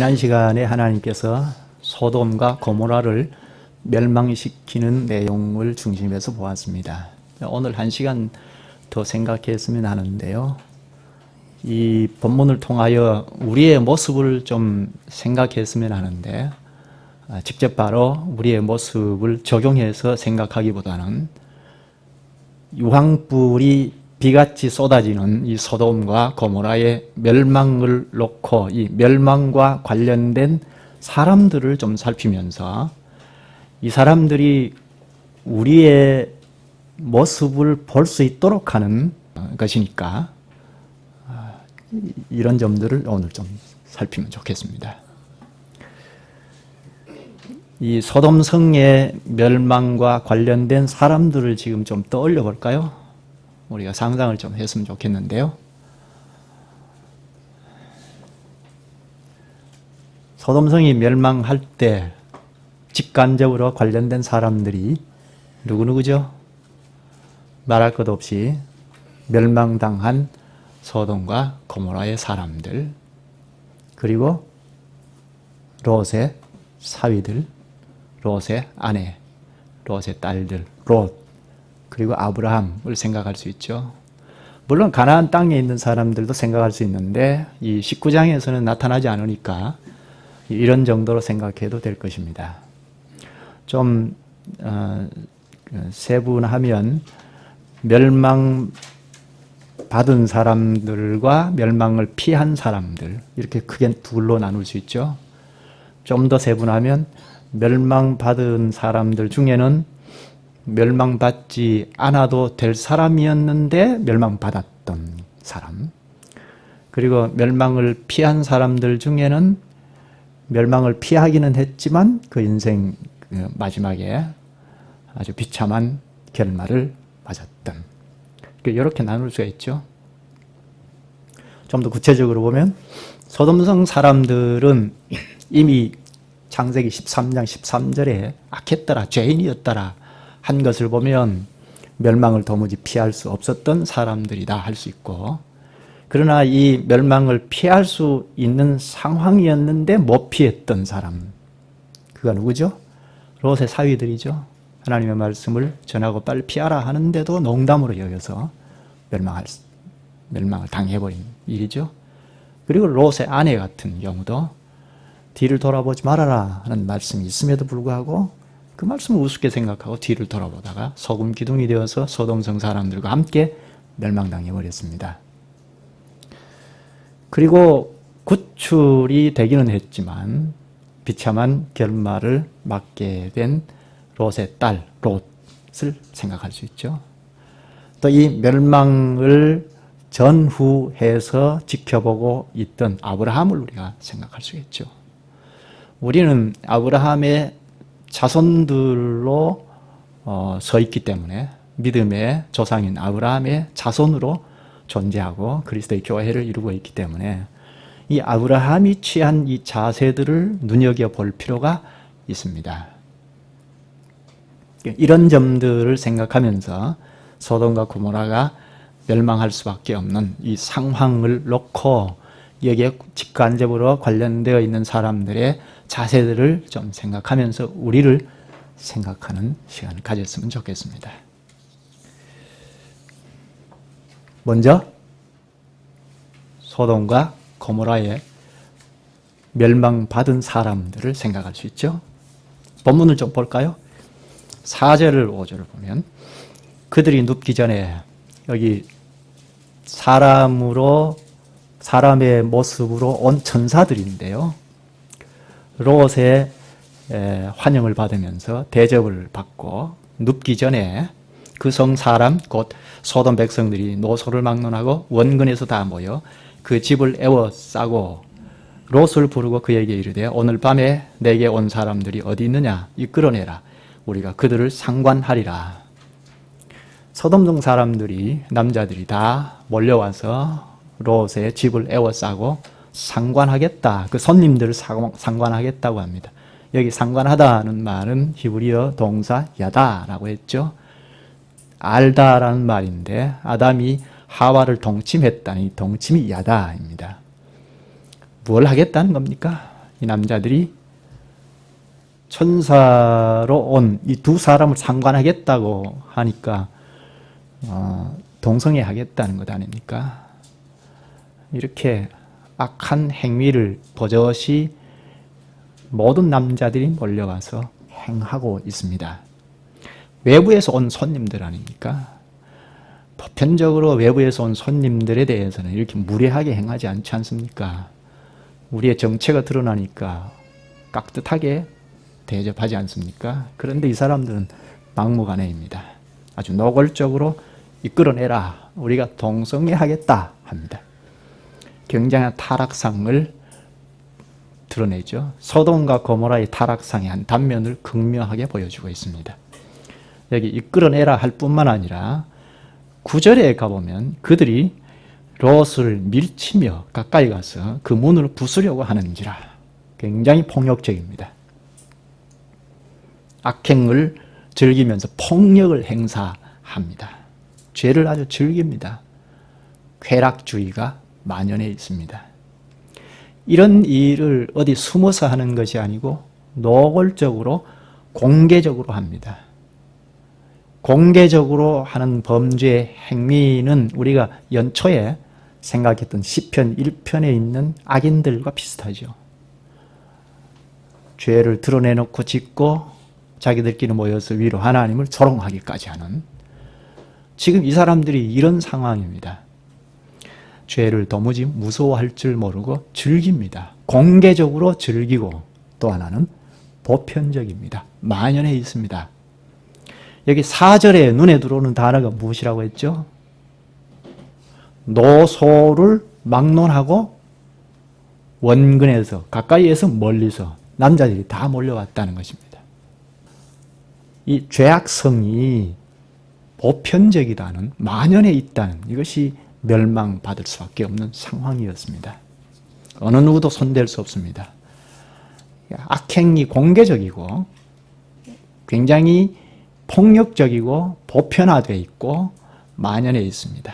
지난 시간에 하나님께서 소돔과 고모라를 멸망시키는 내용을 중심에서 보았습니다. 오늘 한 시간 더 생각했으면 하는데요. 이 본문을 통하여 우리의 모습을 좀 생각했으면 하는데, 직접 바로 우리의 모습을 적용해서 생각하기보다는 유황불이 비같이 쏟아지는 이 소돔과 고모라의 멸망을 놓고 이 멸망과 관련된 사람들을 좀 살피면서 이 사람들이 우리의 모습을 볼 수 있도록 하는 것이니까 이런 점들을 오늘 좀 살피면 좋겠습니다. 이 소돔성의 멸망과 관련된 사람들을 지금 좀 떠올려 볼까요? 우리가 상상을 좀 했으면 좋겠는데요. 소돔성이 멸망할 때 직간접으로 관련된 사람들이 누구누구죠? 말할 것 없이 멸망당한 소돔과 고모라의 사람들, 그리고 롯의 사위들, 롯의 아내, 롯의 딸들, 롯, 그리고 아브라함을 생각할 수 있죠. 물론 가나안 땅에 있는 사람들도 생각할 수 있는데 이 19장에서는 나타나지 않으니까 이런 정도로 생각해도 될 것입니다. 좀 세분하면 멸망받은 사람들과 멸망을 피한 사람들, 이렇게 크게 둘로 나눌 수 있죠. 좀 더 세분하면 멸망받은 사람들 중에는 멸망받지 않아도 될 사람이었는데 멸망받았던 사람, 그리고 멸망을 피한 사람들 중에는 멸망을 피하기는 했지만 그 인생 마지막에 아주 비참한 결말을 맞았던, 이렇게 나눌 수가 있죠. 좀 더 구체적으로 보면 소돔성 사람들은 이미 창세기 13장 13절에 악했더라, 죄인이었더라 한 것을 보면 멸망을 도무지 피할 수 없었던 사람들이다 할 수 있고, 그러나 이 멸망을 피할 수 있는 상황이었는데 못 피했던 사람, 그가 누구죠? 롯의 사위들이죠. 하나님의 말씀을 전하고 빨리 피하라 하는데도 농담으로 여겨서 멸망을 당해버린 일이죠. 그리고 롯의 아내 같은 경우도 뒤를 돌아보지 말아라 하는 말씀이 있음에도 불구하고 그 말씀을 우습게 생각하고 뒤를 돌아보다가 소금 기둥이 되어서 소돔성 사람들과 함께 멸망당해 버렸습니다. 그리고 구출이 되기는 했지만 비참한 결말을 맞게 된 롯의 딸 롯을 생각할 수 있죠. 또 이 멸망을 전후해서 지켜보고 있던 아브라함을 우리가 생각할 수 있죠. 우리는 아브라함의 자손들로 서 있기 때문에 믿음의 조상인 아브라함의 자손으로 존재하고 그리스도의 교회를 이루고 있기 때문에 이 아브라함이 취한 이 자세들을 눈여겨볼 필요가 있습니다. 이런 점들을 생각하면서 소돔과 고모라가 멸망할 수밖에 없는 이 상황을 놓고 여기에 직간접으로 관련되어 있는 사람들의 자세들을 좀 생각하면서 우리를 생각하는 시간을 가졌으면 좋겠습니다. 먼저 소돔과 고모라의 멸망받은 사람들을 생각할 수 있죠. 본문을 좀 볼까요? 4절을 5절을 보면 그들이 눕기 전에, 여기 사람의 모습으로 온 천사들인데요. 롯의 환영을 받으면서 대접을 받고 눕기 전에 그 성 사람 곧 소돔 백성들이 노소를 막론하고 원근에서 다 모여 그 집을 에워싸고 롯을 부르고 그에게 이르되 오늘 밤에 내게 온 사람들이 어디 있느냐 이끌어내라, 우리가 그들을 상관하리라. 소돔성 사람들이, 남자들이 다 몰려와서 롯의 집을 에워싸고 상관하겠다, 그 손님들을 상관하겠다고 합니다. 여기 상관하다는 말은 히브리어 동사 야다라고 했죠. 알다라는 말인데 아담이 하와를 동침했다니 동침이 야다입니다. 뭘 하겠다는 겁니까? 이 남자들이 천사로 온 이 두 사람을 상관하겠다고 하니까 동성애 하겠다는 것 아닙니까? 이렇게 악한 행위를 버젓이 모든 남자들이 몰려와서 행하고 있습니다. 외부에서 온 손님들 아닙니까? 보편적으로 외부에서 온 손님들에 대해서는 이렇게 무례하게 행하지 않지 않습니까? 우리의 정체가 드러나니까 깍듯하게 대접하지 않습니까? 그런데 이 사람들은 막무가내입니다. 아주 노골적으로 이끌어내라. 우리가 동성애 하겠다 합니다. 굉장한 타락상을 드러내죠. 소돔과 고모라의 타락상의 한 단면을 극명하게 보여주고 있습니다. 여기 이끌어내라 할 뿐만 아니라 9절에 가보면 그들이 롯을 밀치며 가까이 가서 그 문을 부수려고 하는지라. 굉장히 폭력적입니다. 악행을 즐기면서 폭력을 행사합니다. 죄를 아주 즐깁니다. 쾌락주의가 만연해 있습니다. 이런 일을 어디 숨어서 하는 것이 아니고 노골적으로 공개적으로 합니다. 공개적으로 하는 범죄 행위는 우리가 연초에 생각했던 시편 1편에 있는 악인들과 비슷하죠. 죄를 드러내놓고 짓고 자기들끼리 모여서 위로 하나님을 조롱하기까지 하는, 지금 이 사람들이 이런 상황입니다. 죄를 도무지 무서워할 줄 모르고 즐깁니다. 공개적으로 즐기고, 또 하나는 보편적입니다. 만연해 있습니다. 여기 4절에 눈에 들어오는 단어가 무엇이라고 했죠? 노소를 막론하고 원근에서, 가까이에서 멀리서 남자들이 다 몰려왔다는 것입니다. 이 죄악성이 보편적이다는, 만연해 있다는, 이것이 멸망받을 수밖에 없는 상황이었습니다. 어느 누구도 손댈 수 없습니다. 악행이 공개적이고 굉장히 폭력적이고 보편화되어 있고 만연해 있습니다.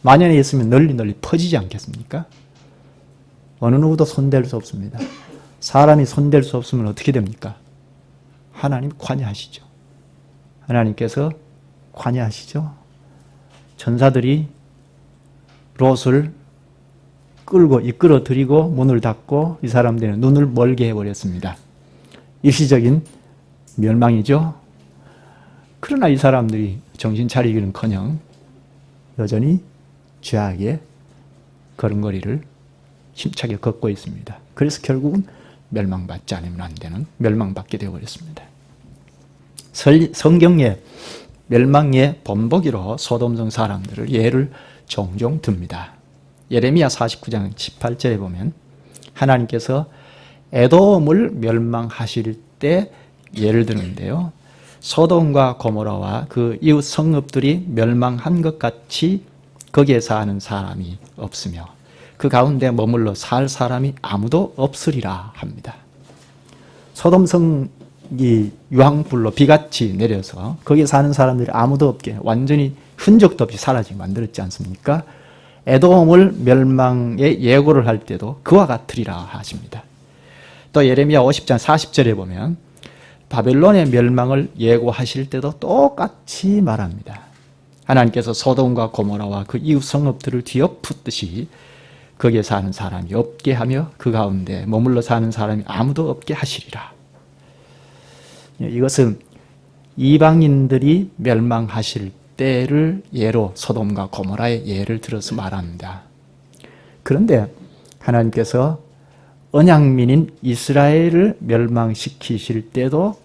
만연해 있으면 널리 퍼지지 않겠습니까? 어느 누구도 손댈 수 없습니다. 사람이 손댈 수 없으면 어떻게 됩니까? 하나님 관여하시죠. 하나님께서 관여하시죠. 천사들이 롯을 끌고 이끌어 들이고 문을 닫고 이 사람들은 눈을 멀게 해버렸습니다. 일시적인 멸망이죠. 그러나 이 사람들이 정신 차리기는커녕 여전히 죄악의 걸음걸이를 힘차게 걷고 있습니다. 그래서 결국은 멸망받지 않으면 안 되는, 멸망받게 되어버렸습니다. 성경에 멸망의 본보기로 소돔성 사람들을 예를 종종 듭니다. 예레미야 49장 18절에 보면 하나님께서 에돔을 멸망하실 때 예를 드는데요. 소돔과 고모라와 그 이웃 성읍들이 멸망한 것 같이 거기에 사는 사람이 없으며 그 가운데 머물러 살 사람이 아무도 없으리라 합니다. 소돔성이 유황불로 비같이 내려서 거기에 사는 사람들이 아무도 없게 완전히 흔적도 없이 사라지게 만들었지 않습니까? 에돔을 멸망의 예고를 할 때도 그와 같으리라 하십니다. 또 예레미야 50장 40절에 보면 바벨론의 멸망을 예고하실 때도 똑같이 말합니다. 하나님께서 소돔과 고모라와 그 이웃 성읍들을 뒤엎듯이 거기에 사는 사람이 없게 하며 그 가운데 머물러 사는 사람이 아무도 없게 하시리라. 이것은 이방인들이 멸망하실 때를 예로 소돔과 고모라의 예를 들어서 말합니다. 그런데 하나님께서 언약민인 이스라엘을 멸망시키실 때도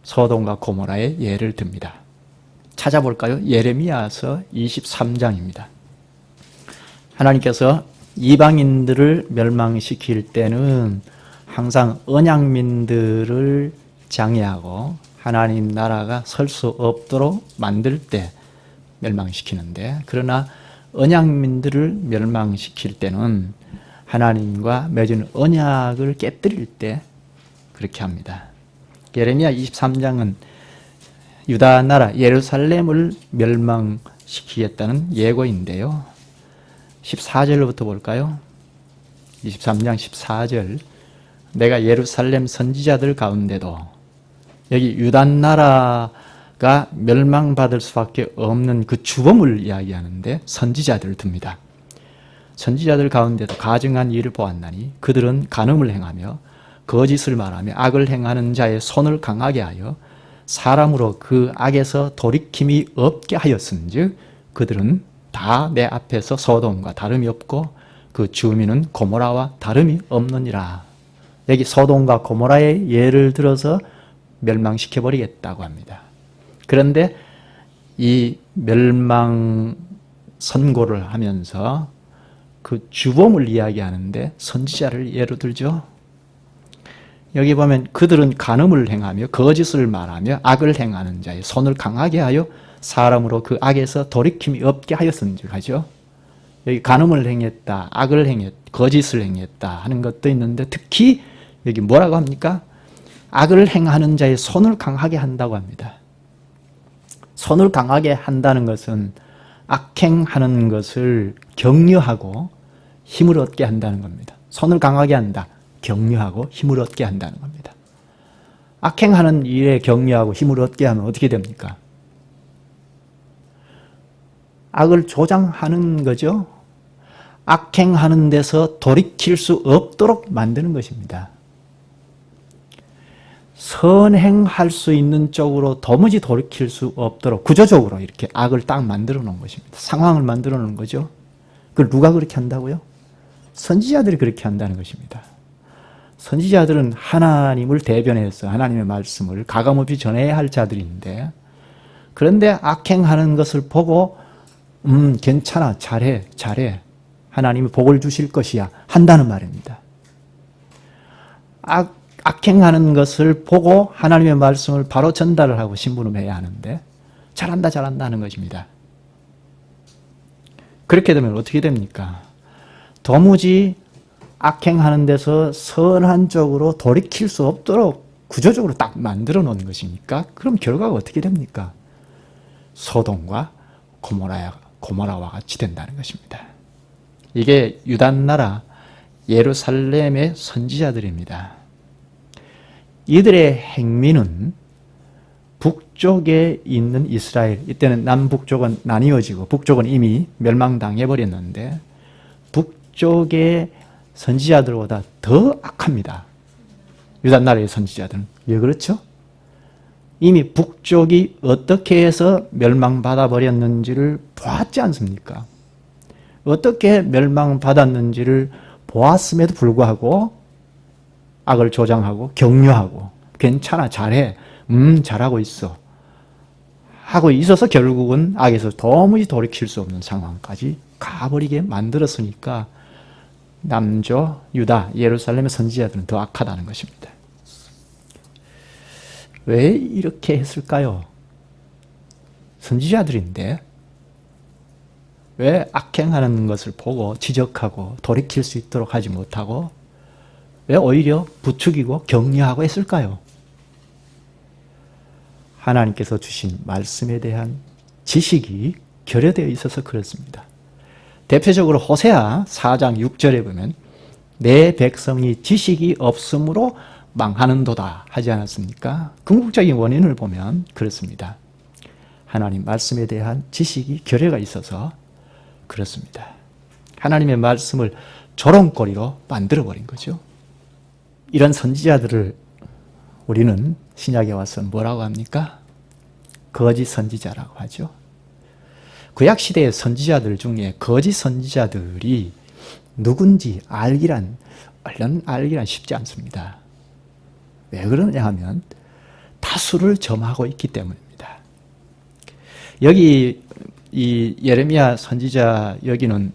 소돔과 고모라의 예를 듭니다. 찾아볼까요? 예레미야서 23장입니다. 하나님께서 이방인들을 멸망시킬 때는 항상 언약민들을 장애하고 하나님 나라가 설 수 없도록 만들 때 멸망시키는데, 그러나 언약민들을 멸망시킬 때는 하나님과 맺은 언약을 깨뜨릴 때 그렇게 합니다. 예레미야 23장은 유다 나라 예루살렘을 멸망시키겠다는 예고인데요. 14절부터 볼까요? 23장 14절 내가 예루살렘 선지자들 가운데도 여기 유단 나라가 멸망받을 수밖에 없는 그 주범을 이야기하는데 선지자들을 듭니다. 선지자들 가운데도 가증한 일을 보았나니 그들은 간음을 행하며 거짓을 말하며 악을 행하는 자의 손을 강하게 하여 사람으로 그 악에서 돌이킴이 없게 하였은즉 그들은 다 내 앞에서 소돔과 다름이 없고 그 주민은 고모라와 다름이 없느니라. 여기 소돔과 고모라의 예를 들어서 멸망시켜버리겠다고 합니다. 그런데 이 멸망 선고를 하면서 그 주범을 이야기하는데 선지자를 예로 들죠. 여기 보면 그들은 간음을 행하며 거짓을 말하며 악을 행하는 자의 손을 강하게 하여 사람으로 그 악에서 돌이킴이 없게 하였은즉 하죠. 여기 간음을 행했다, 악을 행했다, 거짓을 행했다 하는 것도 있는데 특히 여기 뭐라고 합니까? 악을 행하는 자의 손을 강하게 한다고 합니다. 손을 강하게 한다는 것은 악행하는 것을 격려하고 힘을 얻게 한다는 겁니다. 손을 강하게 한다, 격려하고 힘을 얻게 한다는 겁니다. 악행하는 일에 격려하고 힘을 얻게 하면 어떻게 됩니까? 악을 조장하는 거죠. 악행하는 데서 돌이킬 수 없도록 만드는 것입니다. 선행할 수 있는 쪽으로 도무지 돌이킬 수 없도록 구조적으로 이렇게 악을 딱 만들어 놓은 것입니다. 상황을 만들어 놓은 거죠. 그걸 누가 그렇게 한다고요? 선지자들이 그렇게 한다는 것입니다. 선지자들은 하나님을 대변해서 하나님의 말씀을 가감없이 전해야 할 자들인데 그런데 악행하는 것을 보고 괜찮아, 잘해 하나님이 복을 주실 것이야 한다는 말입니다. 악행하는 것을 보고 하나님의 말씀을 바로 전달을 하고 심부름해야 하는데 잘한다 하는 것입니다. 그렇게 되면 어떻게 됩니까? 도무지 악행하는 데서 선한 쪽으로 돌이킬 수 없도록 구조적으로 딱 만들어 놓은 것이니까 그럼 결과가 어떻게 됩니까? 소돔과 고모라와 같이 된다는 것입니다. 이게 유다나라 예루살렘의 선지자들입니다. 이들의 행위는 북쪽에 있는 이스라엘, 이때는 남북쪽은 나뉘어지고 북쪽은 이미 멸망당해 버렸는데 북쪽의 선지자들보다 더 악합니다. 유다나라의 선지자들은. 왜 그렇죠? 이미 북쪽이 어떻게 해서 멸망받아 버렸는지를 보았지 않습니까? 어떻게 멸망받았는지를 보았음에도 불구하고 악을 조장하고 격려하고 괜찮아, 잘해, 잘하고 있어 하고 있어서 결국은 악에서 도무지 돌이킬 수 없는 상황까지 가버리게 만들었으니까 남조, 유다, 예루살렘의 선지자들은 더 악하다는 것입니다. 왜 이렇게 했을까요? 선지자들인데 왜 악행하는 것을 보고 지적하고 돌이킬 수 있도록 하지 못하고 왜 오히려 부추기고 격려하고 했을까요? 하나님께서 주신 말씀에 대한 지식이 결여되어 있어서 그렇습니다. 대표적으로 호세아 4장 6절에 보면 내 백성이 지식이 없으므로 망하는도다 하지 않았습니까? 궁극적인 원인을 보면 그렇습니다. 하나님 말씀에 대한 지식이 결여가 있어서 그렇습니다. 하나님의 말씀을 조롱거리로 만들어버린 거죠. 이런 선지자들을 우리는 신약에 와서 뭐라고 합니까? 거짓 선지자라고 하죠. 구약 시대의 선지자들 중에 거짓 선지자들이 누군지 얼른 알기란 쉽지 않습니다. 왜 그러냐 하면 다수를 점하고 있기 때문입니다. 여기 이 예레미야 선지자 여기는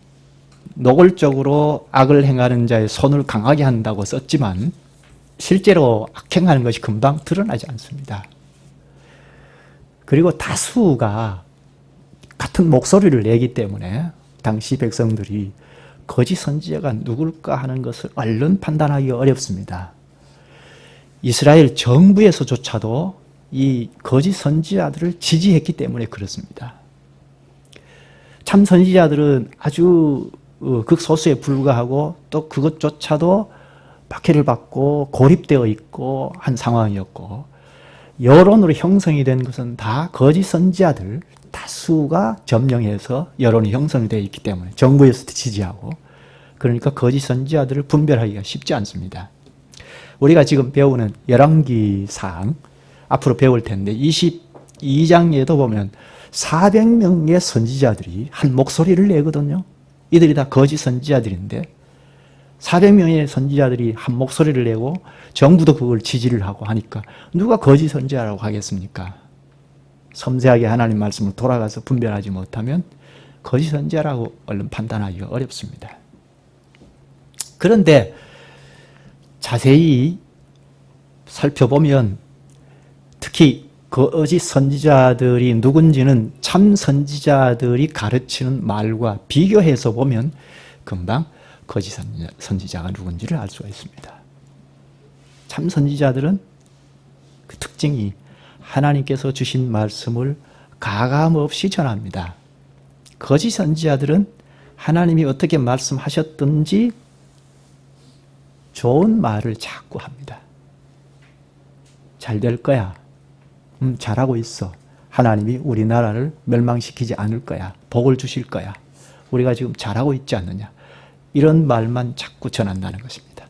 노골적으로 악을 행하는 자의 손을 강하게 한다고 썼지만 실제로 악행하는 것이 금방 드러나지 않습니다. 그리고 다수가 같은 목소리를 내기 때문에 당시 백성들이 거짓 선지자가 누굴까 하는 것을 얼른 판단하기가 어렵습니다. 이스라엘 정부에서조차도 이 거짓 선지자들을 지지했기 때문에 그렇습니다. 참 선지자들은 아주 극소수에 불과하고 또 그것조차도 박해를 받고 고립되어 있고 한 상황이었고, 여론으로 형성이 된 것은 다 거짓 선지자들 다수가 점령해서 여론이 형성이 되어 있기 때문에 정부에서도 지지하고, 그러니까 거짓 선지자들을 분별하기가 쉽지 않습니다. 우리가 지금 배우는 열왕기상 앞으로 배울 텐데 22장에도 보면 400명의 선지자들이 한 목소리를 내거든요. 이들이 다 거짓 선지자들인데 400명의 선지자들이 한 목소리를 내고 정부도 그걸 지지를 하고 하니까 누가 거짓 선지자라고 하겠습니까? 섬세하게 하나님 말씀을 돌아가서 분별하지 못하면 거짓 선지자라고 얼른 판단하기가 어렵습니다. 그런데 자세히 살펴보면 특히 거짓 선지자들이 누군지는 참 선지자들이 가르치는 말과 비교해서 보면 금방 거짓 선지자가 누군지를 알 수가 있습니다. 참 선지자들은 그 특징이 하나님께서 주신 말씀을 가감없이 전합니다. 거짓 선지자들은 하나님이 어떻게 말씀하셨든지 좋은 말을 자꾸 합니다. 잘 될 거야. 잘하고 있어. 하나님이 우리나라를 멸망시키지 않을 거야. 복을 주실 거야. 우리가 지금 잘하고 있지 않느냐. 이런 말만 자꾸 전한다는 것입니다.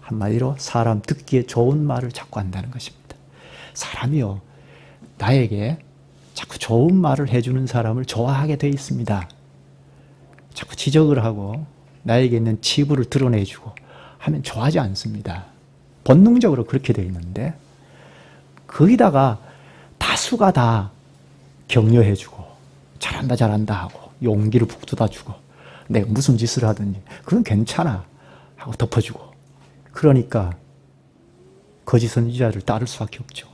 한마디로 사람 듣기에 좋은 말을 자꾸 한다는 것입니다. 사람이요, 나에게 자꾸 좋은 말을 해주는 사람을 좋아하게 돼 있습니다. 자꾸 지적을 하고 나에게 있는 치부를 드러내주고 하면 좋아하지 않습니다. 본능적으로 그렇게 돼 있는데, 거기다가 다수가 다 격려해주고 잘한다 잘한다 하고 용기를 북돋아주고 내가 무슨 짓을 하든지 그건 괜찮아 하고 덮어주고, 그러니까 거짓 선지자를 따를 수밖에 없죠.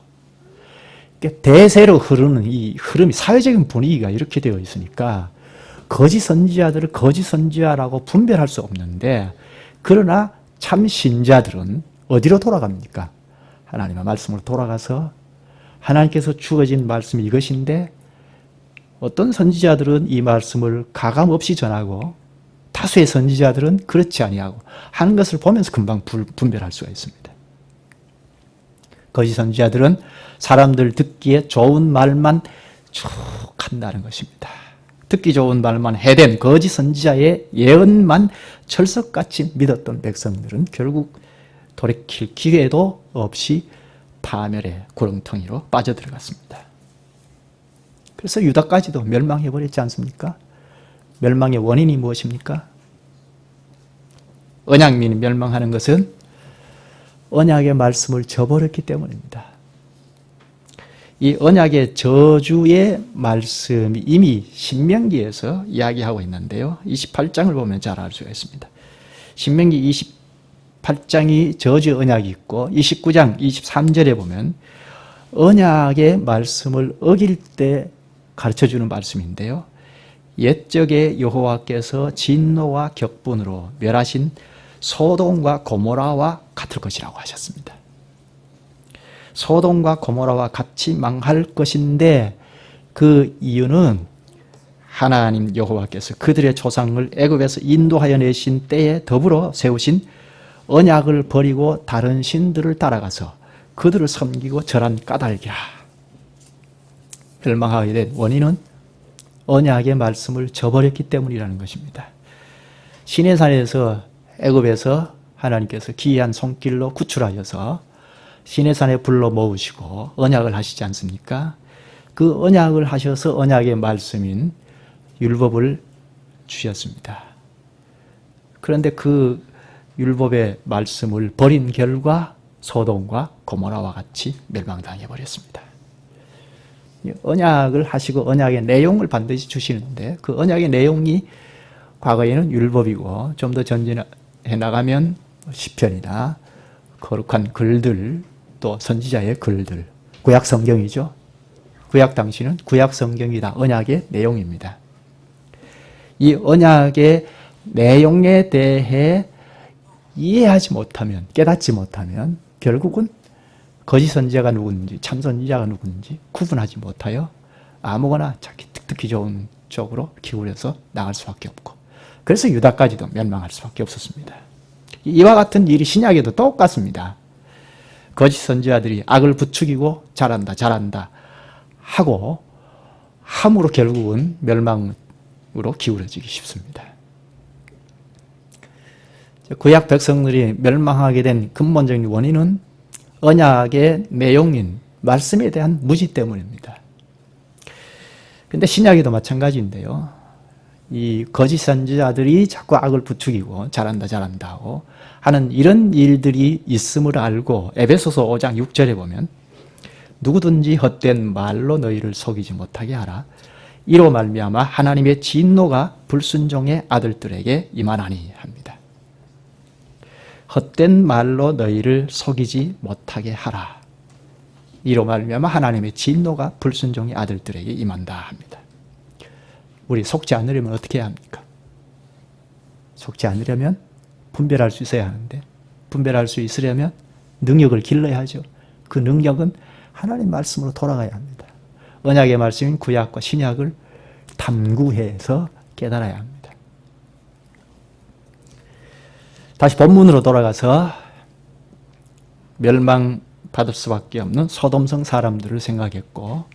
대세로 흐르는 이 흐름이, 사회적인 분위기가 이렇게 되어 있으니까 거짓 선지자들을 거짓 선지자라고 분별할 수 없는데, 그러나 참 신자들은 어디로 돌아갑니까? 하나님의 말씀으로 돌아가서 하나님께서 주어진 말씀이 이것인데, 어떤 선지자들은 이 말씀을 가감없이 전하고 다수의 선지자들은 그렇지 아니하고 하는 것을 보면서 금방 분별할 수가 있습니다. 거짓 선지자들은 사람들 듣기에 좋은 말만 쭉 한다는 것입니다. 듣기 좋은 말만 해댄 거짓 선지자의 예언만 철석같이 믿었던 백성들은 결국 돌이킬 기회도 없이 파멸의 구렁텅이로 빠져들어갔습니다. 그래서 유다까지도 멸망해버렸지 않습니까? 멸망의 원인이 무엇입니까? 언약민이 멸망하는 것은 언약의 말씀을 저버렸기 때문입니다. 이 언약의 저주의 말씀이 이미 신명기에서 이야기하고 있는데요. 28장을 보면 잘 알 수가 있습니다. 신명기 28장이 저주 언약이 있고 29장 23절에 보면 언약의 말씀을 어길 때 가르쳐주는 말씀인데요. 옛적에 여호와께서 진노와 격분으로 멸하신 소돔과 고모라와 같을 것이라고 하셨습니다. 소돔과 고모라와 같이 망할 것인데, 그 이유는 하나님 여호와께서 그들의 조상을 애굽에서 인도하여 내신 때에 더불어 세우신 언약을 버리고 다른 신들을 따라가서 그들을 섬기고 절한 까닭이라. 멸망하게 된 원인은 언약의 말씀을 저버렸기 때문이라는 것입니다. 시내산에서 애굽에서 하나님께서 기이한 손길로 구출하셔서 시내산에 불러 모으시고 언약을 하시지 않습니까? 그 언약을 하셔서 언약의 말씀인 율법을 주셨습니다. 그런데 그 율법의 말씀을 버린 결과 소돔과 고모라와 같이 멸망당해 버렸습니다. 언약을 하시고 언약의 내용을 반드시 주시는데, 그 언약의 내용이 과거에는 율법이고 좀 더 전진해 나가면 시편이나 거룩한 글들, 또 선지자의 글들, 구약 성경이죠. 구약 당시는 구약 성경이 다 언약의 내용입니다. 이 언약의 내용에 대해 이해하지 못하면, 깨닫지 못하면 결국은 거짓 선지자가 누군지 참 선지자가 누군지 구분하지 못하여 아무거나 자기 듣기 좋은 쪽으로 기울여서 나갈 수밖에 없고, 그래서 유다까지도 멸망할 수밖에 없었습니다. 이와 같은 일이 신약에도 똑같습니다. 거짓 선지자들이 악을 부추기고 잘한다 잘한다 하고 함으로 결국은 멸망으로 기울어지기 쉽습니다. 구약 백성들이 멸망하게 된 근본적인 원인은 언약의 내용인 말씀에 대한 무지 때문입니다. 근데 신약에도 마찬가지인데요. 이 거짓 선지자들이 자꾸 악을 부추기고 잘한다 잘한다 하고 하는 이런 일들이 있음을 알고 에베소서 5장 6절에 보면 누구든지 헛된 말로 너희를 속이지 못하게 하라. 이로 말미암아 하나님의 진노가 불순종의 아들들에게 임하나니 합니다. 헛된 말로 너희를 속이지 못하게 하라. 이로 말미암아 하나님의 진노가 불순종의 아들들에게 임한다 합니다. 우리 속지 않으려면 어떻게 해야 합니까? 속지 않으려면 분별할 수 있어야 하는데 분별할 수 있으려면 능력을 길러야 하죠. 그 능력은 하나님 말씀으로 돌아가야 합니다. 언약의 말씀인 구약과 신약을 탐구해서 깨달아야 합니다. 다시 본문으로 돌아가서 멸망받을 수밖에 없는 소돔성 사람들을 생각했고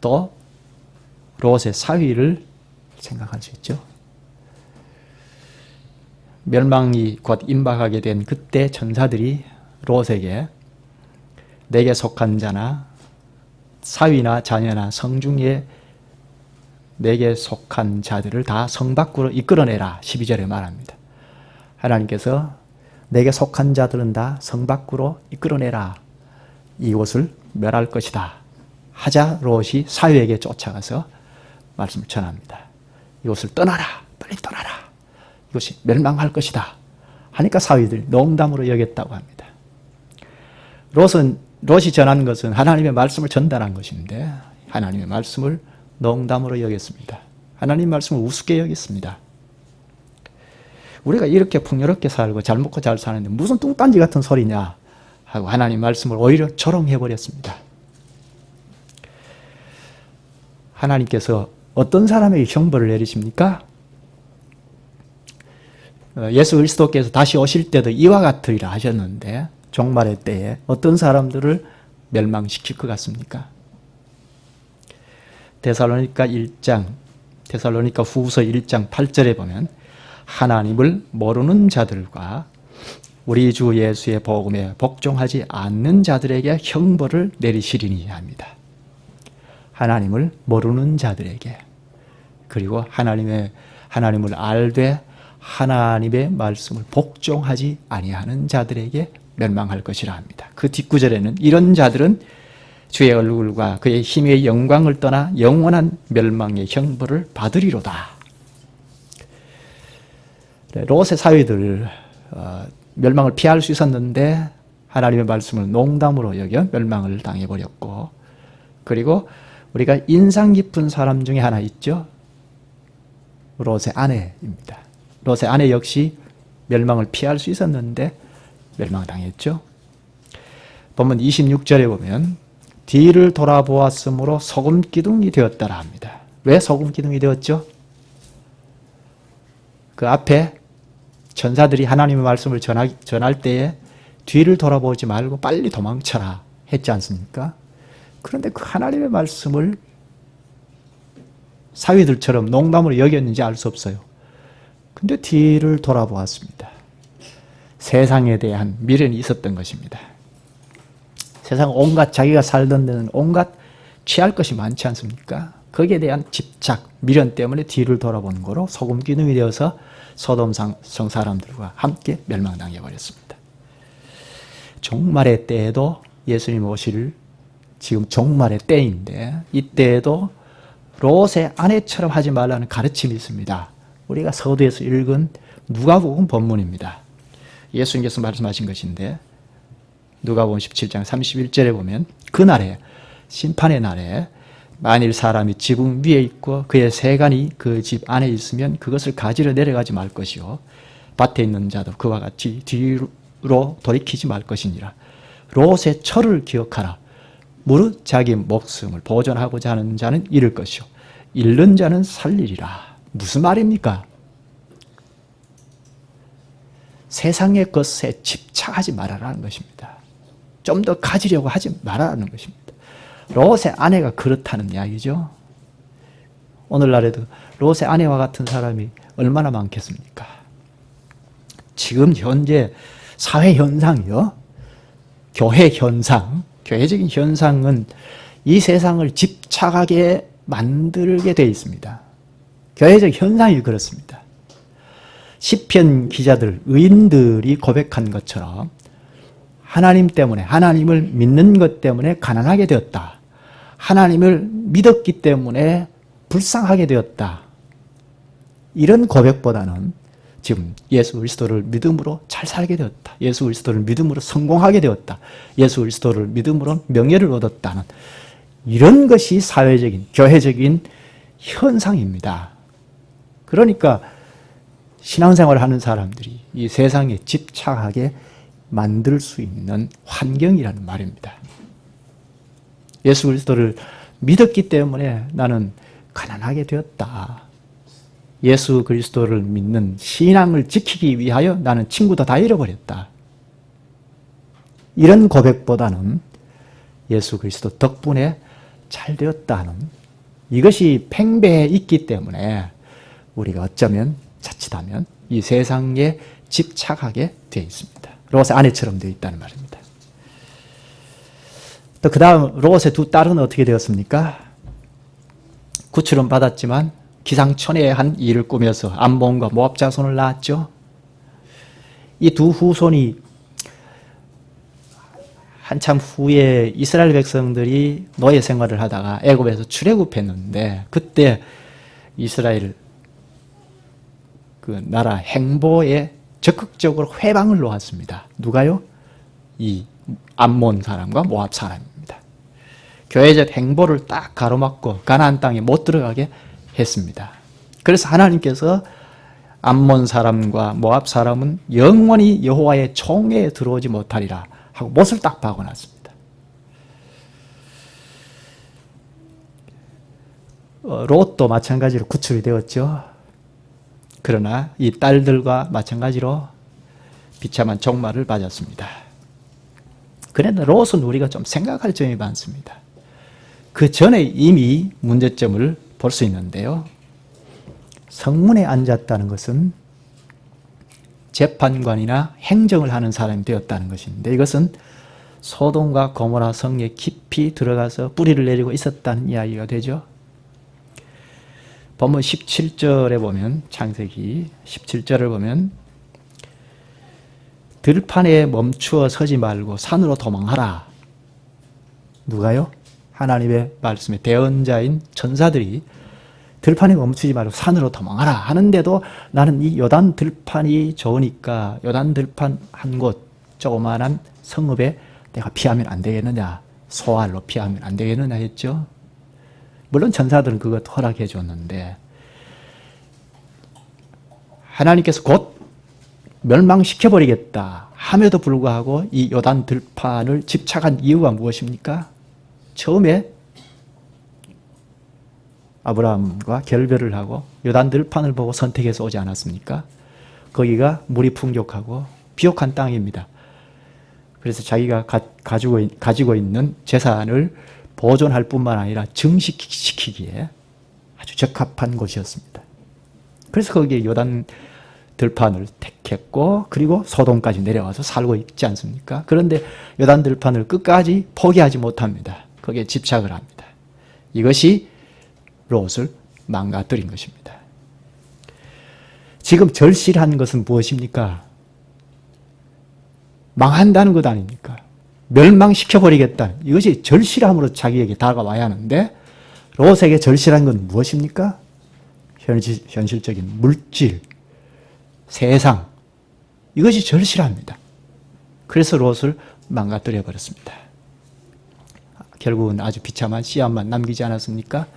또 롯의 사위를 생각할 수 있죠. 멸망이 곧 임박하게 된 그때 천사들이 롯에게 내게 속한 자나 사위나 자녀나 성 중에 내게 속한 자들을 다 성 밖으로 이끌어내라 12절에 말합니다. 하나님께서 내게 속한 자들은 다 성 밖으로 이끌어내라. 이곳을 멸할 것이다. 하자 롯이 사위에게 쫓아가서 말씀을 전합니다. 이곳을 떠나라. 빨리 떠나라. 이것이 멸망할 것이다. 하니까 사위들이 농담으로 여겼다고 합니다. 롯이 전한 것은 하나님의 말씀을 전달한 것인데 하나님의 말씀을 농담으로 여겼습니다. 하나님 말씀을 우습게 여겼습니다. 우리가 이렇게 풍요롭게 살고 잘 먹고 잘 사는데 무슨 뚱딴지 같은 소리냐 하고 하나님 말씀을 오히려 조롱해버렸습니다. 하나님께서 어떤 사람에게 형벌을 내리십니까? 예수 그리스도께서 다시 오실 때도 이와 같으리라 하셨는데 종말의 때에 어떤 사람들을 멸망시킬 것 같습니까? 데살로니가 후서 1장 8절에 보면 하나님을 모르는 자들과 우리 주 예수의 복음에 복종하지 않는 자들에게 형벌을 내리시리니 합니다. 하나님을 모르는 자들에게 그리고 하나님을 알되 하나님의 말씀을 복종하지 아니하는 자들에게 멸망할 것이라 합니다. 그 뒷구절에는 이런 자들은 주의 얼굴과 그의 힘의 영광을 떠나 영원한 멸망의 형벌을 받으리로다. 롯의 사위들 멸망을 피할 수 있었는데 하나님의 말씀을 농담으로 여겨 멸망을 당해버렸고 그리고 우리가 인상 깊은 사람 중에 하나 있죠. 롯의 아내입니다. 롯의 아내 역시 멸망을 피할 수 있었는데 멸망당했죠. 본문 26절에 보면 뒤를 돌아보았으므로 소금 기둥이 되었다라 합니다. 왜 소금 기둥이 되었죠? 그 앞에 천사들이 하나님의 말씀을 전할 때에 뒤를 돌아보지 말고 빨리 도망쳐라 했지 않습니까? 그런데 그 하나님의 말씀을 사위들처럼 농담으로 여겼는지 알 수 없어요. 근데 뒤를 돌아보았습니다. 세상에 대한 미련이 있었던 것입니다. 세상 온갖 자기가 살던 데는 온갖 취할 것이 많지 않습니까? 거기에 대한 집착, 미련 때문에 뒤를 돌아보는 거로 소금 기둥이 되어서 소돔 성 사람들과 함께 멸망당해 버렸습니다. 종말의 때에도 예수님 오실 지금 종말의 때인데 이때에도 롯의 아내처럼 하지 말라는 가르침이 있습니다. 우리가 서두에서 읽은 누가복음 본문입니다. 예수님께서 말씀하신 것인데 누가복음 17장 31절에 보면 그날에 심판의 날에 만일 사람이 지붕 위에 있고 그의 세간이 그 집 안에 있으면 그것을 가지러 내려가지 말 것이요 밭에 있는 자도 그와 같이 뒤로 돌이키지 말 것이니라. 롯의 철을 기억하라. 무릇 자기 목숨을 보존하고자 하는 자는 잃을 것이요 잃는 자는 살리리라. 무슨 말입니까? 세상의 것에 집착하지 말아라는 것입니다. 좀 더 가지려고 하지 말아라는 것입니다. 롯의 아내가 그렇다는 이야기죠. 오늘날에도 롯의 아내와 같은 사람이 얼마나 많겠습니까? 지금 현재 사회 현상이요. 교회 현상, 교회적인 현상은 이 세상을 집착하게 만들게 되어 있습니다. 교회적 현상이 그렇습니다. 시편 기자들, 의인들이 고백한 것처럼 하나님 때문에, 하나님을 믿는 것 때문에 가난하게 되었다. 하나님을 믿었기 때문에 불쌍하게 되었다. 이런 고백보다는 지금 예수 그리스도를 믿음으로 잘 살게 되었다. 예수 그리스도를 믿음으로 성공하게 되었다. 예수 그리스도를 믿음으로 명예를 얻었다는 이런 것이 사회적인, 교회적인 현상입니다. 그러니까 신앙생활을 하는 사람들이 이 세상에 집착하게 만들 수 있는 환경이라는 말입니다. 예수 그리스도를 믿었기 때문에 나는 가난하게 되었다. 예수 그리스도를 믿는 신앙을 지키기 위하여 나는 친구도 다 잃어버렸다. 이런 고백보다는 예수 그리스도 덕분에 잘 되었다는 이것이 팽배해 있기 때문에 우리가 어쩌면 자칫하면 이 세상에 집착하게 되어 있습니다. 롯의 아내처럼 되어 있다는 말입니다. 또 그 다음 롯의 두 딸은 어떻게 되었습니까? 구출은 받았지만 기상천외한 일을 꾸며서 암몬과 모압 자손을 낳았죠. 이 두 후손이 한참 후에 이스라엘 백성들이 노예 생활을 하다가 애굽에서 출애굽했는데 그때 이스라엘 그 나라 행보에 적극적으로 회방을 놓았습니다. 누가요? 이 암몬 사람과 모압 사람입니다. 교회적 행보를 딱 가로막고 가나안 땅에 못 들어가게 했습니다. 그래서 하나님께서 암몬 사람과 모압 사람은 영원히 여호와의 총회에 들어오지 못하리라 하고 못을 딱 박아놨습니다. 롯도 마찬가지로 구출이 되었죠. 그러나 이 딸들과 마찬가지로 비참한 종말을 맞았습니다. 그런데 롯은 우리가 좀 생각할 점이 많습니다. 그 전에 이미 문제점을 볼 수 있는데요. 성문에 앉았다는 것은 재판관이나 행정을 하는 사람이 되었다는 것인데 이것은 소돔과 고모라 성에 깊이 들어가서 뿌리를 내리고 있었다는 이야기가 되죠. 본문 17절에 보면 창세기 17절을 보면 들판에 멈추어 서지 말고 산으로 도망하라. 누가요? 하나님의 말씀에 대언자인 천사들이 들판에 멈추지 말고 산으로 도망하라 하는데도 나는 이 요단 들판이 좋으니까 요단 들판 한 곳 조그마한 성읍에 내가 피하면 안 되겠느냐, 소알로 피하면 안 되겠느냐 했죠. 물론 천사들은 그것 허락해 줬는데 하나님께서 곧 멸망시켜버리겠다 함에도 불구하고 이 요단 들판을 집착한 이유가 무엇입니까? 처음에 아브라함과 결별을 하고 요단 들판을 보고 선택해서 오지 않았습니까? 거기가 물이 풍족하고 비옥한 땅입니다. 그래서 자기가 가지고 있는 재산을 보존할 뿐만 아니라 증식시키기에 아주 적합한 곳이었습니다. 그래서 거기에 요단 들판을 택했고 그리고 소돔까지 내려와서 살고 있지 않습니까? 그런데 요단 들판을 끝까지 포기하지 못합니다. 거기에 집착을 합니다. 이것이 롯을 망가뜨린 것입니다. 지금 절실한 것은 무엇입니까? 망한다는 것 아닙니까? 멸망시켜버리겠다. 이것이 절실함으로 자기에게 다가와야 하는데 롯에게 절실한 건 무엇입니까? 현실적인 물질, 세상, 이것이 절실합니다. 그래서 롯을 망가뜨려 버렸습니다. 결국은 아주 비참한 씨앗만 남기지 않았습니까?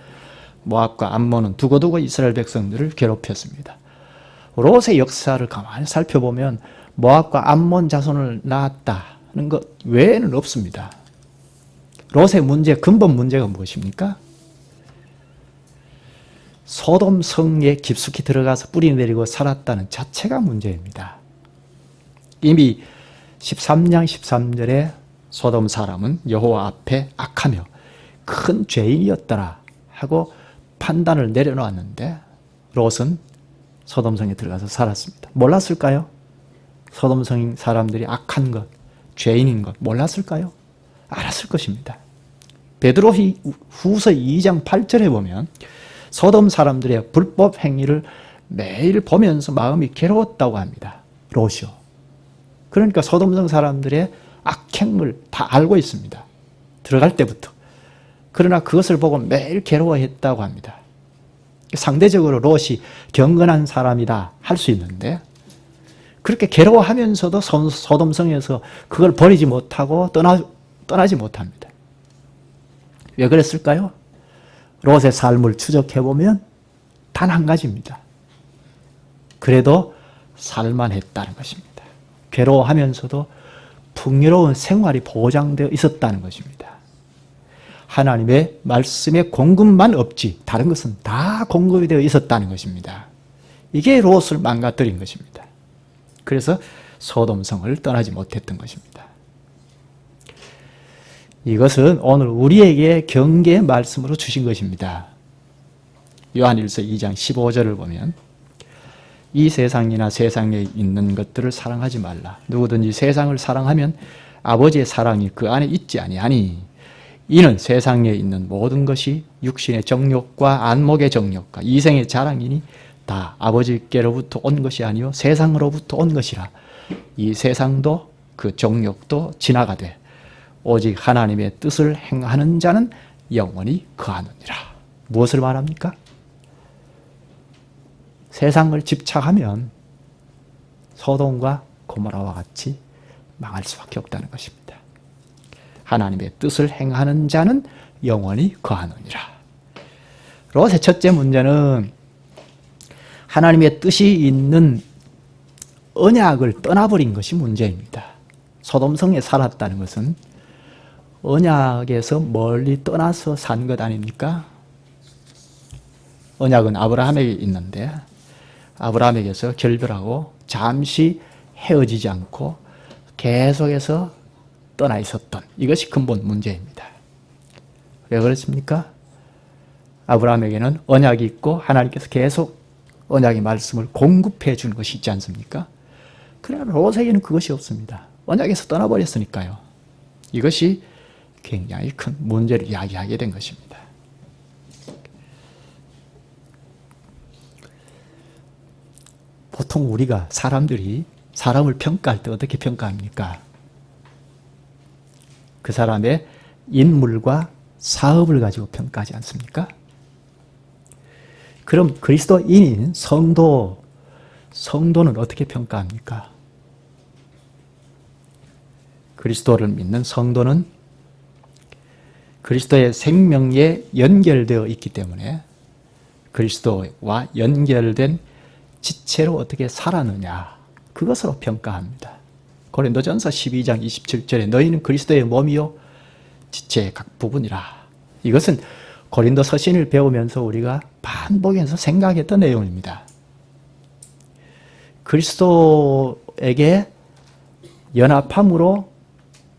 모압과 암몬은 두고두고 이스라엘 백성들을 괴롭혔습니다. 롯의 역사를 가만히 살펴보면 모압과 암몬 자손을 낳았다는 것 외에는 없습니다. 롯의 문제, 근본 문제가 무엇입니까? 소돔 성에 깊숙이 들어가서 뿌리 내리고 살았다는 자체가 문제입니다. 이미 13장 13절에 소돔 사람은 여호와 앞에 악하며 큰 죄인이었더라 하고 판단을 내려놓았는데 롯은 소돔성에 들어가서 살았습니다. 몰랐을까요? 소돔성 사람들이 악한 것, 죄인인 것 몰랐을까요? 알았을 것입니다. 베드로 후서 2장 8절에 보면 소돔 사람들의 불법 행위를 매일 보면서 마음이 괴로웠다고 합니다. 롯이요. 그러니까 소돔성 사람들의 악행을 다 알고 있습니다. 들어갈 때부터. 그러나 그것을 보고 매일 괴로워했다고 합니다. 상대적으로 롯이 경건한 사람이다 할 수 있는데 그렇게 괴로워하면서도 소돔성에서 그걸 버리지 못하고 떠나지 못합니다. 왜 그랬을까요? 롯의 삶을 추적해보면 단 한 가지입니다. 그래도 살만했다는 것입니다. 괴로워하면서도 풍요로운 생활이 보장되어 있었다는 것입니다. 하나님의 말씀의 공급만 없지 다른 것은 다 공급이 되어 있었다는 것입니다. 이게 롯을 망가뜨린 것입니다. 그래서 소돔성을 떠나지 못했던 것입니다. 이것은 오늘 우리에게 경계의 말씀으로 주신 것입니다. 요한일서 2장 15절을 보면 이 세상이나 세상에 있는 것들을 사랑하지 말라. 누구든지 세상을 사랑하면 아버지의 사랑이 그 안에 있지 아니하니 이는 세상에 있는 모든 것이 육신의 정욕과 안목의 정욕과 이생의 자랑이니 다 아버지께로부터 온 것이 아니요 세상으로부터 온 것이라. 이 세상도 그 정욕도 지나가되 오직 하나님의 뜻을 행하는 자는 영원히 거하느니라. 무엇을 말합니까? 세상을 집착하면 소돔과 고모라와 같이 망할 수밖에 없다는 것입니다. 하나님의 뜻을 행하는 자는 영원히 거하느니라. 롯의 첫째 문제는 하나님의 뜻이 있는 언약을 떠나버린 것이 문제입니다. 소돔성에 살았다는 것은 언약에서 멀리 떠나서 산 것 아닙니까? 언약은 아브라함에게 있는데 아브라함에게서 결별하고 잠시 헤어지지 않고 계속해서 떠나 있었던 이것이 근본 문제입니다. 왜 그렇습니까? 아브라함에게는 언약이 있고 하나님께서 계속 언약의 말씀을 공급해 주는 것이 있지 않습니까? 그러나 롯에게는 그것이 없습니다. 언약에서 떠나버렸으니까요. 이것이 굉장히 큰 문제를 야기하게 된 것입니다. 보통 우리가 사람들이 사람을 평가할 때 어떻게 평가합니까? 그 사람의 인물과 사업을 가지고 평가하지 않습니까? 그럼 그리스도인인 성도는 어떻게 평가합니까? 그리스도를 믿는 성도는 그리스도의 생명에 연결되어 있기 때문에 그리스도와 연결된 지체로 어떻게 살았느냐 그것으로 평가합니다. 고린도전서 12장 27절에 너희는 그리스도의 몸이요 지체의 각 부분이라. 이것은 고린도 서신을 배우면서 우리가 반복해서 생각했던 내용입니다. 그리스도에게 연합함으로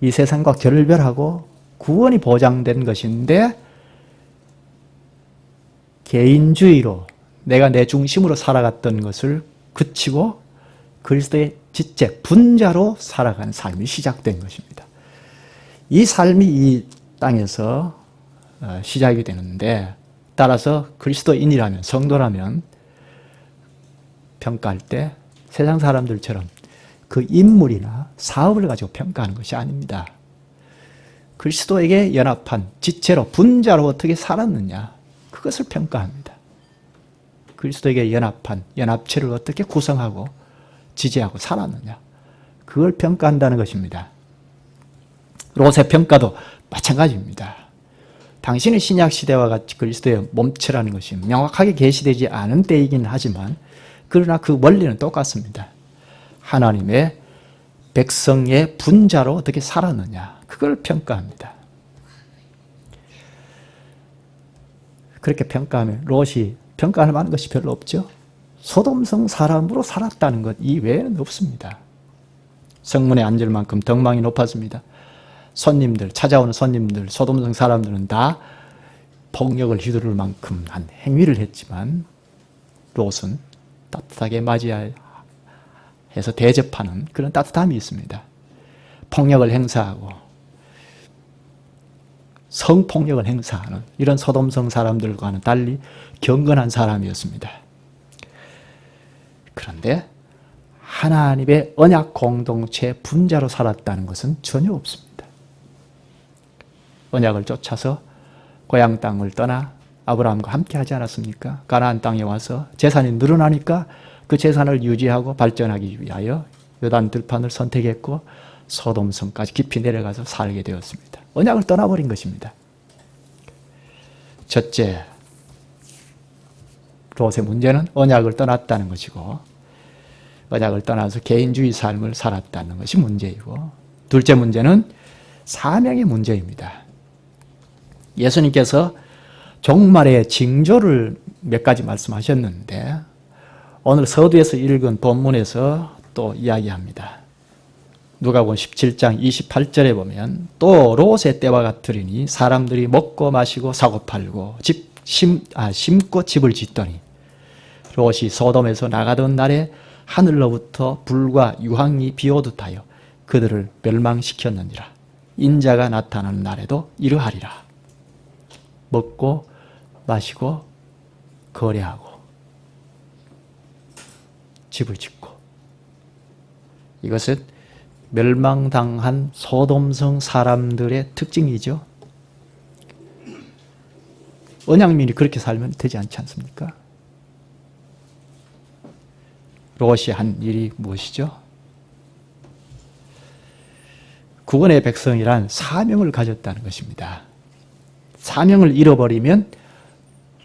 이 세상과 결별하고 구원이 보장된 것인데 개인주의로 내가 내 중심으로 살아갔던 것을 그치고 그리스도의 지체, 분자로 살아가는 삶이 시작된 것입니다. 이 삶이 이 땅에서 시작이 되는데 따라서 그리스도인이라면 성도라면 평가할 때 세상 사람들처럼 그 인물이나 사업을 가지고 평가하는 것이 아닙니다. 그리스도에게 연합한 지체로 분자로 어떻게 살았느냐 그것을 평가합니다. 그리스도에게 연합한 연합체를 어떻게 구성하고 지지하고 살았느냐 그걸 평가한다는 것입니다. 롯의 평가도 마찬가지입니다. 당신의 신약시대와 같이 그리스도의 몸체라는 것이 명확하게 계시되지 않은 때이긴 하지만 그러나 그 원리는 똑같습니다. 하나님의 백성의 분자로 어떻게 살았느냐 그걸 평가합니다. 그렇게 평가하면 롯이 평가할 만한 것이 별로 없죠. 소돔성 사람으로 살았다는 것 이외에는 없습니다. 성문에 앉을 만큼 덕망이 높았습니다. 손님들, 찾아오는 손님들, 소돔성 사람들은 다 폭력을 휘두를 만큼 한 행위를 했지만 롯은 따뜻하게 맞이해서 대접하는 그런 따뜻함이 있습니다. 폭력을 행사하고 성폭력을 행사하는 이런 소돔성 사람들과는 달리 경건한 사람이었습니다. 그런데 하나님의 언약 공동체 분자로 살았다는 것은 전혀 없습니다. 언약을 쫓아서 고향 땅을 떠나 아브라함과 함께 하지 않았습니까? 가나안 땅에 와서 재산이 늘어나니까 그 재산을 유지하고 발전하기 위하여 요단 들판을 선택했고 소돔성까지 깊이 내려가서 살게 되었습니다. 언약을 떠나버린 것입니다. 첫째, 롯의 문제는 언약을 떠났다는 것이고 언약을 떠나서 개인주의 삶을 살았다는 것이 문제이고, 둘째 문제는 사명의 문제입니다. 예수님께서 종말의 징조를 몇 가지 말씀하셨는데 오늘 서두에서 읽은 본문에서 또 이야기합니다. 누가복음 17장 28절에 보면 또 롯의 때와 같으리니 사람들이 먹고 마시고 사고 팔고 심고 집을 짓더니 롯이 소돔에서 나가던 날에 하늘로부터 불과 유황이 비오듯 하여 그들을 멸망시켰느니라. 인자가 나타나는 날에도 이러하리라. 먹고 마시고 거래하고 집을 짓고, 이것은 멸망당한 소돔성 사람들의 특징이죠. 언약민이 그렇게 살면 되지 않지 않습니까? 롯이 한 일이 무엇이죠? 구원의 백성이란 사명을 가졌다는 것입니다. 사명을 잃어버리면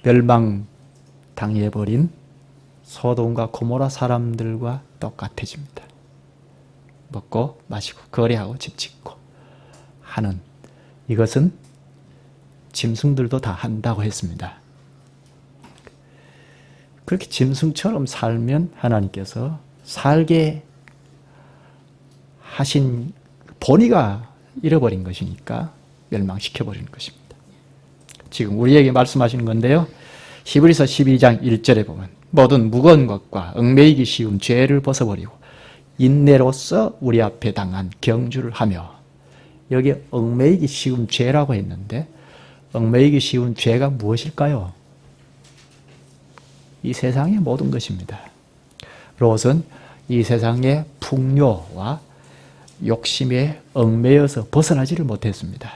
멸망당해버린 소돔과 고모라 사람들과 똑같아집니다. 먹고 마시고 거래하고 집 짓고 하는, 이것은 짐승들도 다 한다고 했습니다. 그렇게 짐승처럼 살면 하나님께서 살게 하신 본의가 잃어버린 것이니까 멸망시켜버리는 것입니다. 지금 우리에게 말씀하시는 건데요. 히브리서 12장 1절에 보면 모든 무거운 것과 얽매이기 쉬운 죄를 벗어버리고 인내로서 우리 앞에 당한 경주를 하며, 여기 얽매이기 쉬운 죄라고 했는데 얽매이기 쉬운 죄가 무엇일까요? 이 세상의 모든 것입니다. 롯은 이 세상의 풍요와 욕심에 얽매여서 벗어나지를 못했습니다.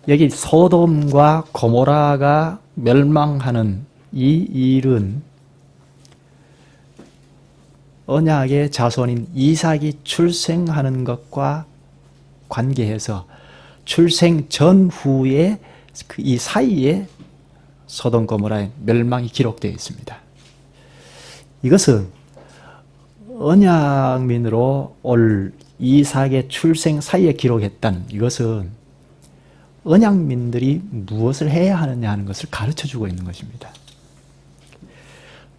여기 소돔과 고모라가 멸망하는 이 일은 언약의 자손인 이삭이 출생하는 것과 관계해서 출생 전후에 이 사이에 소돔 고모라의 멸망이 기록되어 있습니다. 이것은 언약민으로 올 이삭의 출생 사이에 기록했다는 이것은 언약민들이 무엇을 해야 하느냐 하는 것을 가르쳐주고 있는 것입니다.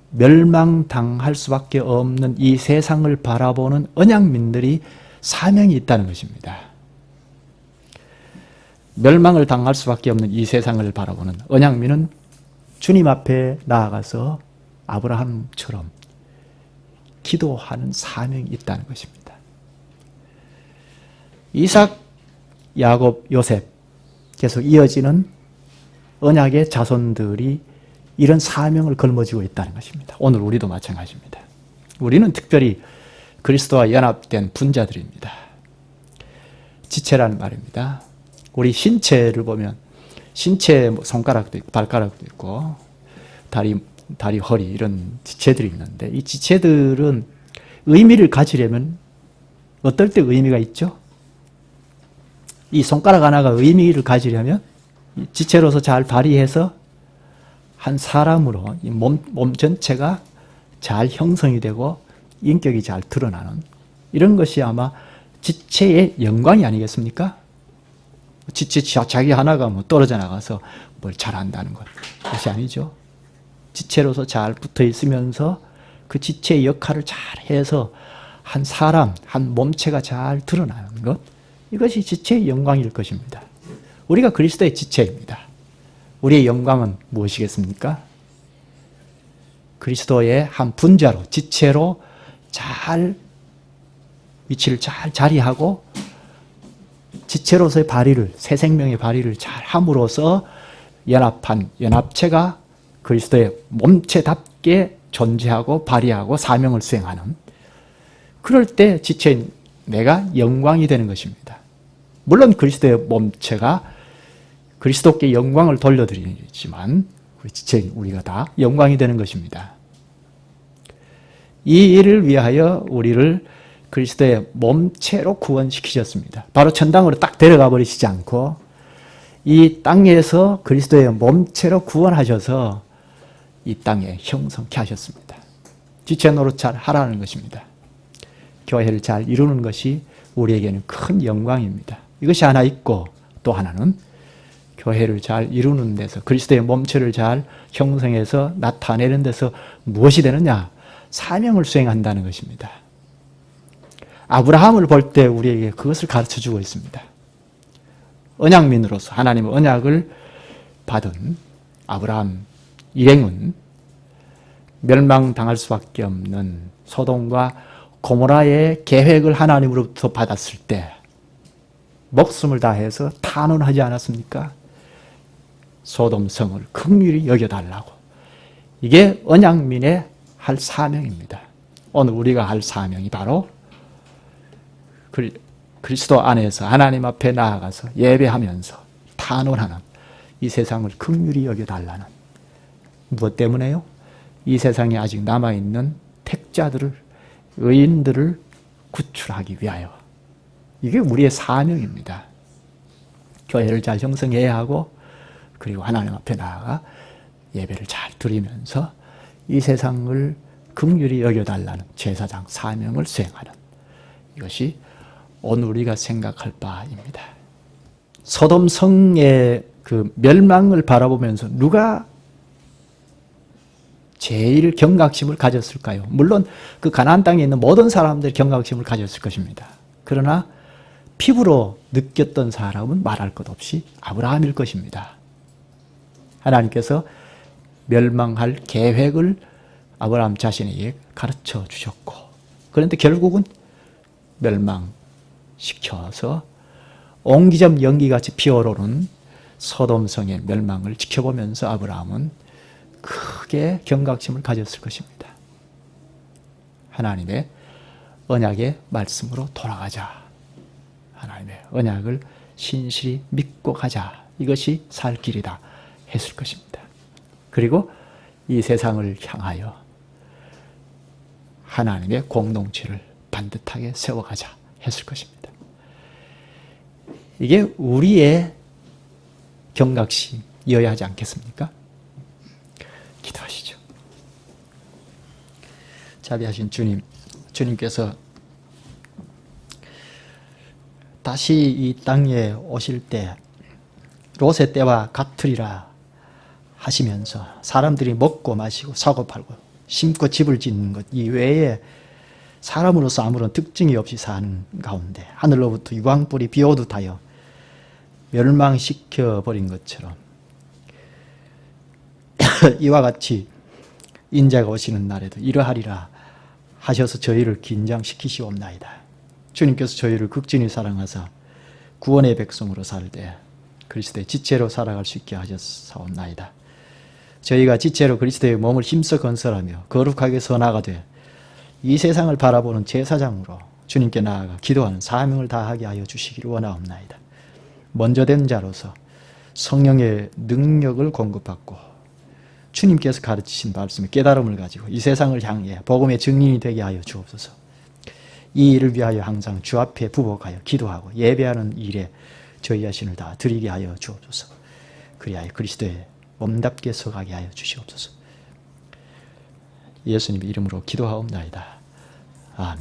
멸망당할 수밖에 없는 이 세상을 바라보는 언약민들이 사명이 있다는 것입니다. 멸망을 당할 수밖에 없는 이 세상을 바라보는 언약민은 주님 앞에 나아가서 아브라함처럼 기도하는 사명이 있다는 것입니다. 이삭, 야곱, 요셉 계속 이어지는 언약의 자손들이 이런 사명을 걸머쥐고 있다는 것입니다. 오늘 우리도 마찬가지입니다. 우리는 특별히 그리스도와 연합된 분자들입니다. 지체라는 말입니다. 우리 신체를 보면 신체 손가락도 있고 발가락도 있고 다리, 허리 이런 지체들이 있는데 이 지체들은 의미를 가지려면 어떨 때 의미가 있죠? 이 손가락 하나가 의미를 가지려면 지체로서 잘 발휘해서 한 사람으로 이 몸 전체가 잘 형성이 되고 인격이 잘 드러나는 이런 것이 아마 지체의 영광이 아니겠습니까? 지체 자기 하나가 뭐 떨어져 나가서 뭘 잘한다는 것이 아니죠. 지체로서 잘 붙어 있으면서 그 지체의 역할을 잘 해서 한 사람, 한 몸체가 잘 드러나는 것, 이것이 지체의 영광일 것입니다. 우리가 그리스도의 지체입니다. 우리의 영광은 무엇이겠습니까? 그리스도의 한 분자로, 지체로 잘 위치를 잘 자리하고 지체로서의 발휘를, 새 생명의 발휘를 잘 함으로써 연합한 연합체가 그리스도의 몸체답게 존재하고 발휘하고 사명을 수행하는, 그럴 때 지체인 내가 영광이 되는 것입니다. 물론 그리스도의 몸체가 그리스도께 영광을 돌려드리지만 지체인 우리가 다 영광이 되는 것입니다. 이 일을 위하여 우리를 그리스도의 몸체로 구원시키셨습니다. 바로 천당으로 딱 데려가 버리시지 않고 이 땅에서 그리스도의 몸체로 구원하셔서 이 땅에 형성케 하셨습니다. 지체 노릇 잘 하라는 것입니다. 교회를 잘 이루는 것이 우리에게는 큰 영광입니다. 이것이 하나 있고, 또 하나는 교회를 잘 이루는 데서, 그리스도의 몸체를 잘 형성해서 나타내는 데서 무엇이 되느냐? 사명을 수행한다는 것입니다. 아브라함을 볼 때 우리에게 그것을 가르쳐주고 있습니다. 언약민으로서 하나님의 언약을 받은 아브라함 일행은 멸망당할 수밖에 없는 소돔과 고모라의 계획을 하나님으로부터 받았을 때 목숨을 다해서 탄원하지 않았습니까? 소돔 성을 긍휼히 여겨달라고. 이게 언약민의 할 사명입니다. 오늘 우리가 할 사명이 바로 그리스도 안에서 하나님 앞에 나아가서 예배하면서 탄원하는, 이 세상을 긍휼히 여겨달라는. 무엇 때문에요? 이 세상에 아직 남아있는 택자들을, 의인들을 구출하기 위하여. 이게 우리의 사명입니다. 교회를 잘 형성해야 하고, 그리고 하나님 앞에 나아가 예배를 잘 드리면서 이 세상을 긍휼히 여겨달라는 제사장 사명을 수행하는, 이것이 오늘 우리가 생각할 바입니다. 소돔 성의 그 멸망을 바라보면서 누가 제일 경각심을 가졌을까요? 물론 그 가나안 땅에 있는 모든 사람들이 경각심을 가졌을 것입니다. 그러나 피부로 느꼈던 사람은 말할 것 없이 아브라함일 것입니다. 하나님께서 멸망할 계획을 아브라함 자신에게 가르쳐 주셨고, 그런데 결국은 멸망시켜서 옹기점 연기같이 피어오르는 소돔성의 멸망을 지켜보면서 아브라함은 크게 경각심을 가졌을 것입니다. 하나님의 언약의 말씀으로 돌아가자. 하나님의 언약을 신실히 믿고 가자. 이것이 살 길이다 했을 것입니다. 그리고 이 세상을 향하여 하나님의 공동체를 반듯하게 세워가자 했을 것입니다. 이게 우리의 경각심이어야 하지 않겠습니까? 기도하시죠. 자비하신 주님, 주님께서 다시 이 땅에 오실 때 롯의 때와 같으리라 하시면서 사람들이 먹고 마시고 사고 팔고 심고 집을 짓는 것 이외에 사람으로서 아무런 특징이 없이 사는 가운데 하늘로부터 유황불이 비오듯 하여 멸망시켜버린 것처럼 이와 같이 인자가 오시는 날에도 이러하리라 하셔서 저희를 긴장시키시옵나이다. 주님께서 저희를 극진히 사랑하사 구원의 백성으로 살되 그리스도의 지체로 살아갈 수 있게 하셨사옵나이다. 저희가 지체로 그리스도의 몸을 힘써 건설하며 거룩하게 선화가 돼 이 세상을 바라보는 제사장으로 주님께 나아가 기도하는 사명을 다하게 하여 주시기를 원하옵나이다. 먼저 된 자로서 성령의 능력을 공급받고 주님께서 가르치신 말씀의 깨달음을 가지고 이 세상을 향해 복음의 증인이 되게 하여 주옵소서. 이 일을 위하여 항상 주 앞에 부복하여 기도하고 예배하는 일에 저희 자신을 다 드리게 하여 주옵소서. 그리하여 그리스도의 몸답게 서가게 하여 주시옵소서. 예수님의 이름으로 기도하옵나이다. 아멘.